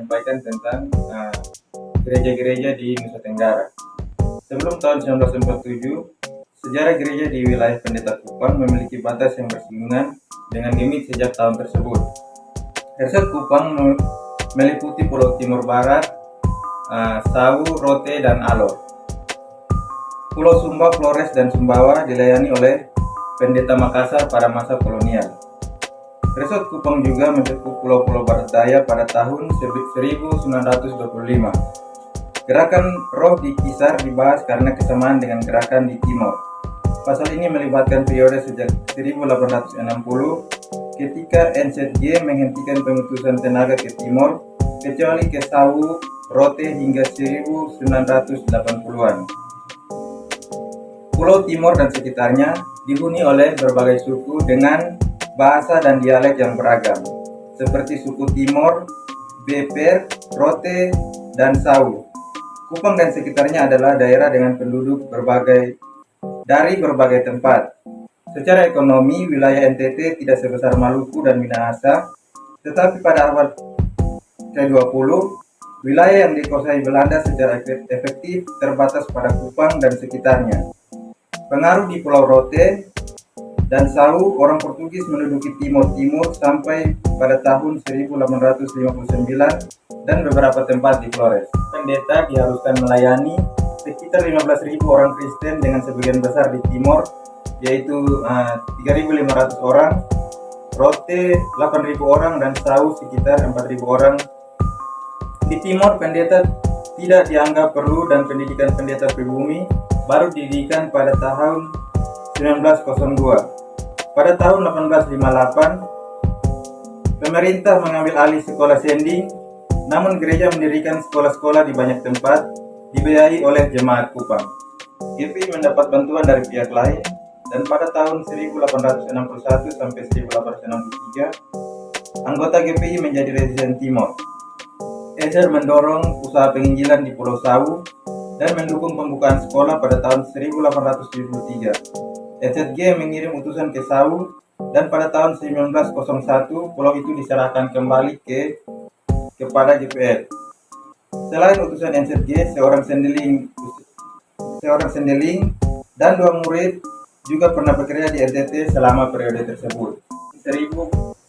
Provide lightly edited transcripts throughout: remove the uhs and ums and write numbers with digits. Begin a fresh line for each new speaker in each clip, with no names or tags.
menyampaikan tentang gereja-gereja di Nusa Tenggara. Sebelum tahun 1947, sejarah gereja di wilayah Pendeta Kupang memiliki batas yang bersinggungan dengan limit sejak tahun tersebut. Resort Kupang meliputi Pulau Timur Barat, Sau, Rote, dan Alor. Pulau Sumba, Flores, dan Sumbawa dilayani oleh Pendeta Makassar pada masa kolonial. Resort Kupang juga mencakup pulau-pulau Barat Daya pada tahun 1925. Gerakan roh di Kisar dibahas karena kesamaan dengan gerakan di Timor. Pasal ini melibatkan periode sejak 1860 ketika NZG menghentikan pengutusan tenaga ke Timor, kecuali ke Sau, Rote hingga 1980-an. Pulau Timor dan sekitarnya dihuni oleh berbagai suku dengan bahasa dan dialek yang beragam, seperti suku Timor, Beper, Rote, dan Sau. Kupang dan sekitarnya adalah daerah dengan penduduk dari berbagai tempat. Secara ekonomi, wilayah NTT tidak sebesar Maluku dan Minahasa, tetapi pada abad ke-20, wilayah yang dikuasai Belanda secara efektif terbatas pada Kupang dan sekitarnya. Pengaruh di Pulau Rote dan Sau, orang Portugis menduduki Timur sampai pada tahun 1859 dan beberapa tempat di Flores. Pendeta diharuskan melayani sekitar 15.000 orang Kristen dengan sebagian besar di Timor, yaitu 3.500 orang, Rote 8.000 orang, dan Sau sekitar 4.000 orang. Di Timor, pendeta tidak dianggap perlu dan pendidikan pendeta pribumi baru didirikan pada tahun 1902. Pada tahun 1858, pemerintah mengambil alih sekolah Sending, namun gereja mendirikan sekolah-sekolah di banyak tempat, dibiayai oleh jemaat Kupang. GPI mendapat bantuan dari pihak lain, dan pada tahun 1861 sampai 1863, anggota GPI menjadi residen Timor. Ezer mendorong usaha penginjilan di Pulau Sau dan mendukung pembukaan sekolah pada tahun 1873. NZG mengirim utusan ke Sau, dan pada tahun 1901 pulau itu diserahkan kembali kepada GPL. Selain utusan NZG, seorang sendeling dan 2 murid juga pernah bekerja di NTT selama periode tersebut. 1905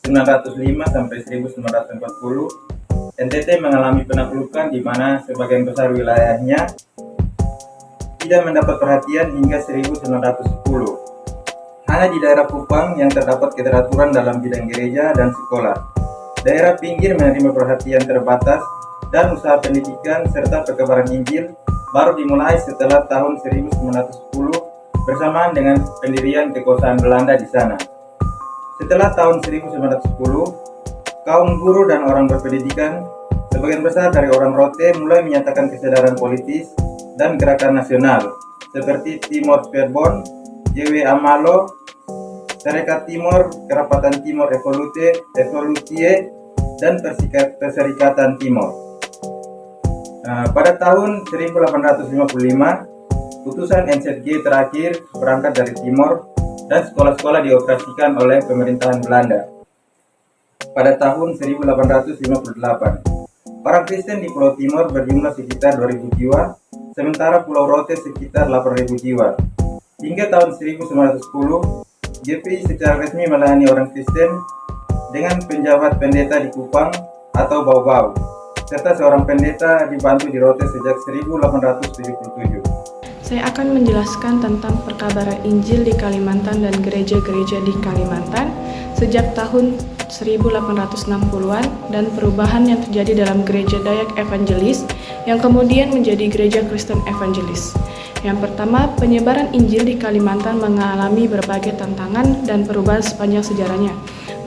sampai 1940, NTT mengalami penaklukan di mana sebagian besar wilayahnya tidak mendapat perhatian hingga 1910. Hanya di daerah Kupang yang terdapat keteraturan dalam bidang gereja dan sekolah. Daerah pinggir menerima perhatian terbatas, dan usaha pendidikan serta perkabaran Injil baru dimulai setelah tahun 1910 bersamaan dengan pendirian kekuasaan Belanda di sana. Setelah tahun 1910, kaum guru dan orang berpendidikan, sebagian besar dari orang Rote, mulai menyatakan kesadaran politis dan gerakan nasional seperti Timor Verbon, JW Amalo, Serikat Timor, Kerapatan Timor Evolutie, dan Perserikatan Timor. Pada tahun 1855, putusan NZG terakhir berangkat dari Timor, dan sekolah-sekolah dioperasikan oleh pemerintahan Belanda. Pada tahun 1858, orang Kristen di Pulau Timor berjumlah sekitar 2.000 jiwa, sementara Pulau Rote sekitar 8.000 jiwa. Hingga tahun 1910, GPI secara resmi melayani orang Kristen dengan penjabat pendeta di Kupang atau Bau-Bau, serta seorang pendeta dibantu di Rote sejak 1877.
Saya akan menjelaskan tentang perkabaran Injil di Kalimantan dan gereja-gereja di Kalimantan sejak tahun 1860-an dan perubahan yang terjadi dalam gereja Dayak Evangelis yang kemudian menjadi gereja Kristen Evangelis. Yang pertama, penyebaran Injil di Kalimantan mengalami berbagai tantangan dan perubahan sepanjang sejarahnya.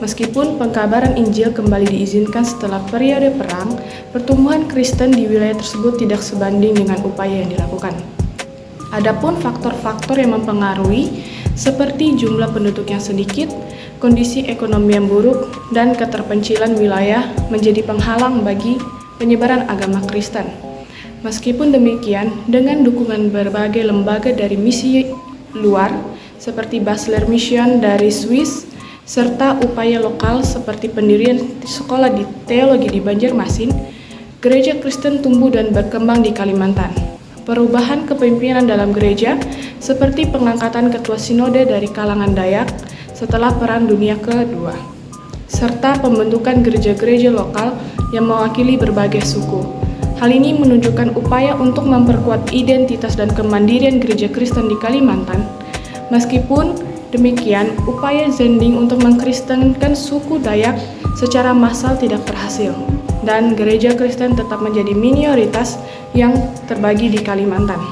Meskipun pengkabaran Injil kembali diizinkan setelah periode perang, pertumbuhan Kristen di wilayah tersebut tidak sebanding dengan upaya yang dilakukan. Adapun faktor-faktor yang mempengaruhi seperti jumlah penduduk yang sedikit, kondisi ekonomi yang buruk, dan keterpencilan wilayah menjadi penghalang bagi penyebaran agama Kristen. Meskipun demikian, dengan dukungan berbagai lembaga dari misi luar seperti Basler Mission dari Swiss, serta upaya lokal seperti pendirian sekolah di teologi di Banjarmasin, Gereja Kristen tumbuh dan berkembang di Kalimantan. Perubahan kepemimpinan dalam gereja seperti pengangkatan ketua sinode dari kalangan Dayak setelah Perang Dunia Kedua, serta pembentukan gereja-gereja lokal yang mewakili berbagai suku. Hal ini menunjukkan upaya untuk memperkuat identitas dan kemandirian gereja Kristen di Kalimantan. Meskipun demikian, upaya Zending untuk mengkristenkan suku Dayak secara massal tidak berhasil, dan gereja Kristen tetap menjadi minoritas yang terbagi di Kalimantan.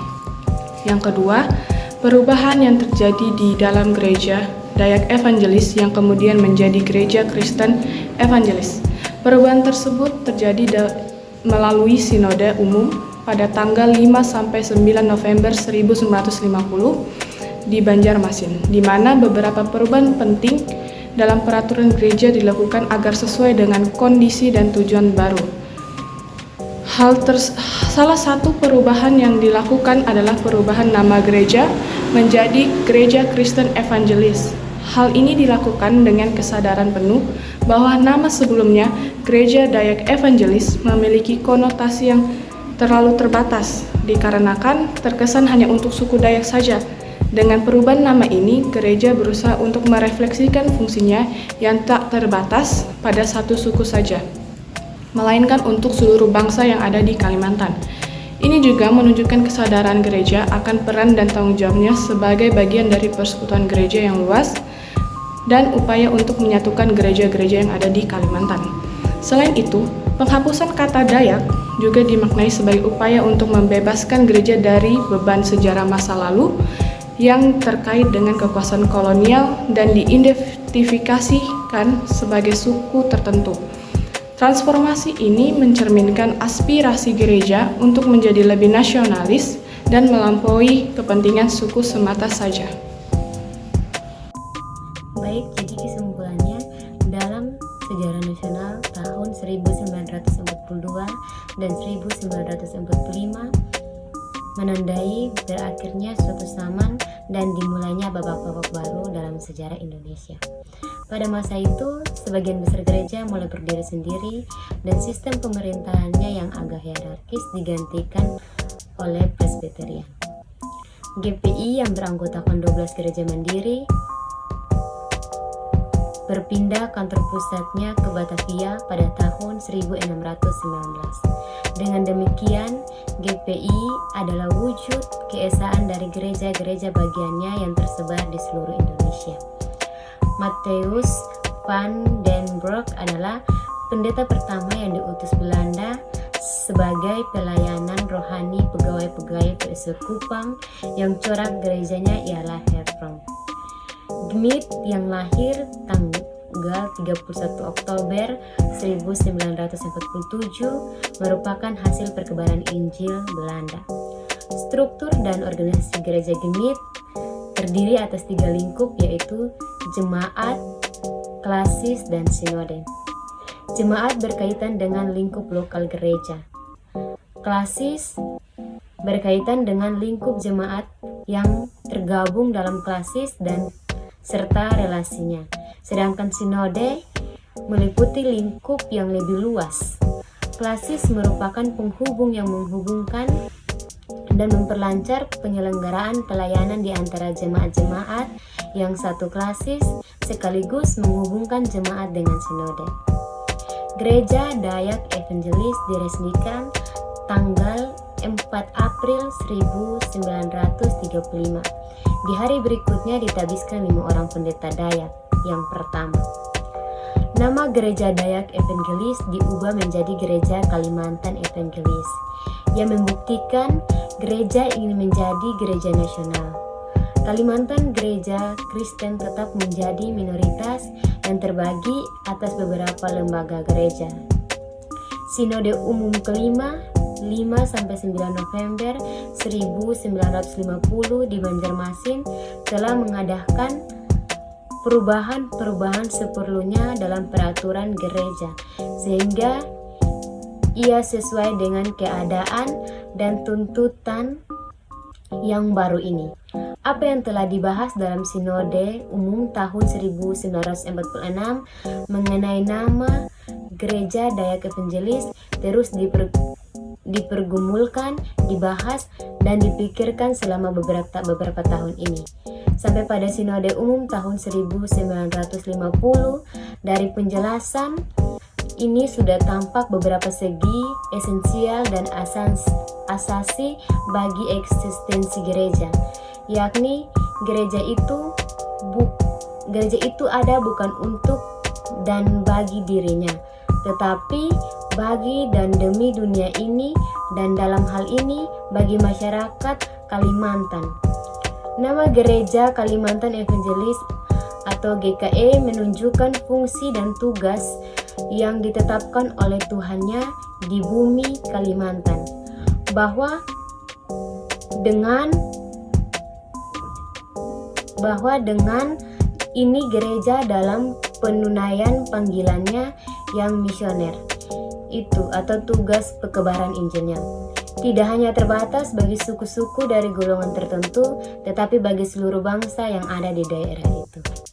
Yang kedua, perubahan yang terjadi di dalam gereja Dayak Evangelis yang kemudian menjadi gereja Kristen Evangelis. Perubahan tersebut terjadi melalui sinode umum pada tanggal 5-9 November 1950 di Banjarmasin, di mana beberapa perubahan penting dalam peraturan gereja dilakukan agar sesuai dengan kondisi dan tujuan baru. Salah satu perubahan yang dilakukan adalah perubahan nama gereja menjadi Gereja Kristen Evangelis. Hal ini dilakukan dengan kesadaran penuh bahwa nama sebelumnya, Gereja Dayak Evangelis, memiliki konotasi yang terlalu terbatas, dikarenakan terkesan hanya untuk suku Dayak saja. Dengan perubahan nama ini, gereja berusaha untuk merefleksikan fungsinya yang tak terbatas pada satu suku saja, melainkan untuk seluruh bangsa yang ada di Kalimantan. Ini juga menunjukkan kesadaran gereja akan peran dan tanggung jawabnya sebagai bagian dari persekutuan gereja yang luas dan upaya untuk menyatukan gereja-gereja yang ada di Kalimantan. Selain itu, penghapusan kata Dayak juga dimaknai sebagai upaya untuk membebaskan gereja dari beban sejarah masa lalu yang terkait dengan kekuasaan kolonial dan diidentifikasikan sebagai suku tertentu. Transformasi ini mencerminkan aspirasi gereja untuk menjadi lebih nasionalis dan melampaui kepentingan suku semata saja.
Baik, jadi kesimpulannya, dalam sejarah nasional tahun 1942 dan 1945 menandai berakhirnya suatu zaman dan dimulainya babak-babak baru dalam sejarah Indonesia. Pada masa itu, sebagian besar gereja mulai berdiri sendiri dan sistem pemerintahannya yang agak hierarkis digantikan oleh Presbyterian. GPI yang beranggotakan 12 gereja mandiri berpindah kantor pusatnya ke Batavia pada tahun 1619. Dengan demikian, GPI adalah wujud keesaan dari gereja-gereja bagiannya yang tersebar di seluruh Indonesia. Mattheus van den Broek adalah pendeta pertama yang diutus Belanda sebagai pelayanan rohani pegawai-pegawai Keuskupan yang corak gerejanya ialah Hervormd. Gmit yang lahir tanggal 31 Oktober 1947 merupakan hasil perkebaran Injil Belanda. Struktur dan organisasi gereja Gmit terdiri atas 3 lingkup, yaitu jemaat, klasis, dan sinode. Jemaat berkaitan dengan lingkup lokal gereja. Klasis berkaitan dengan lingkup jemaat yang tergabung dalam klasis dan serta relasinya. Sedangkan sinode meliputi lingkup yang lebih luas. Klasis merupakan penghubung yang menghubungkan dan memperlancar penyelenggaraan pelayanan di antara jemaat-jemaat yang satu klasis, sekaligus menghubungkan jemaat dengan sinode. Gereja Dayak Evangelis diresmikan tanggal 4 April 1935. Di hari berikutnya ditabiskan 5 orang pendeta Dayak. Yang pertama, nama Gereja Dayak Evangelis diubah menjadi Gereja Kalimantan Evangelis, yang membuktikan gereja ingin menjadi gereja nasional. Kalimantan Gereja Kristen tetap menjadi minoritas yang terbagi atas beberapa lembaga gereja. Sinode Umum kelima 5-9 November 1950 di Banjarmasin telah mengadakan perubahan-perubahan seperlunya dalam peraturan gereja, sehingga ia sesuai dengan keadaan dan tuntutan yang baru ini. apa yang telah dibahas dalam Sinode Umum tahun 1946 mengenai nama Gereja Dayak Evangelis terus dipergumulkan, dibahas, dan dipikirkan selama beberapa tahun ini. Sampai pada Sinode Umum tahun 1950, dari penjelasan ini sudah tampak beberapa segi esensial dan asasi bagi eksistensi gereja, yakni gereja itu ada bukan untuk dan bagi dirinya, tetapi bagi dan demi dunia ini, dan dalam hal ini bagi masyarakat Kalimantan. Nama Gereja Kalimantan Evangelis atau GKE menunjukkan fungsi dan tugas yang ditetapkan oleh Tuhannya di bumi Kalimantan, bahwa dengan ini gereja dalam penunaian panggilannya yang misioner itu atau tugas pekebaran Injilnya tidak hanya terbatas bagi suku-suku dari golongan tertentu, tetapi bagi seluruh bangsa yang ada di daerah itu.